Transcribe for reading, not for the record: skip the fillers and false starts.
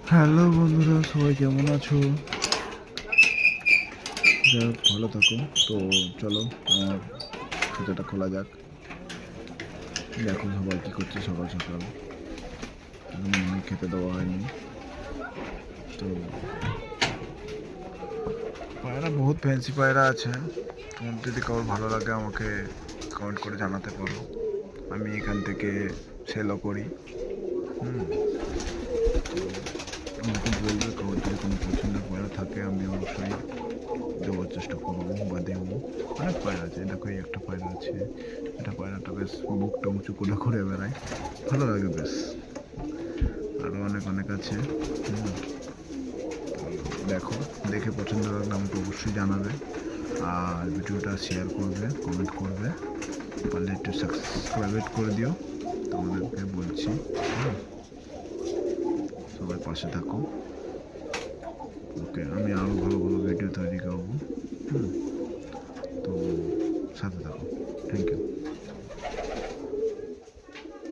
Hello বন্ধুরা, সবাই কেমন আছো? যাই হোক, ভালো থাকো। তো চলো আমার খাতাটা খোলা যাক। দেখো সবাই কী করছে সকাল সকাল। এখন মনে হয় খেতে দেওয়া হয়নি। তো পায়রা বহুত ফ্যান্সি পায়রা আছে। তোমার যদি কারোর ভালো লাগে আমাকে কমেন্ট করে জানাতে পারো। আমি এখান থেকে সেলও করি। হুম। তো আমাকে বলবে, কারোর যদি কোনো পছন্দের পায়রা থাকে আমি অবশ্যই দেওয়ার চেষ্টা করবো বা দেবো। অনেক পায়রা আছে, দেখো এই একটা পায়রা আছে। এটা পায়রাটা বেশ বুকটা উঁচু করে ঘুরে বেড়ায়, ভালো লাগে বেশ। আরও অনেক অনেক আছে। হুম। দেখো, দেখে পছন্দ লাগলে আমাকে অবশ্যই জানাবে। আর ভিডিওটা শেয়ার করবে, কমেন্ট করবে, পারলে একটু সাবস্ক্রাইব করে দিও তোমাদেরকে বলছি। হুম। সবাই পাশে থাকো। ওকে, আমি আরও ভালো ভালো ভিডিও তৈরি করবো। হুম। তো সাথে থাকো। Thank you.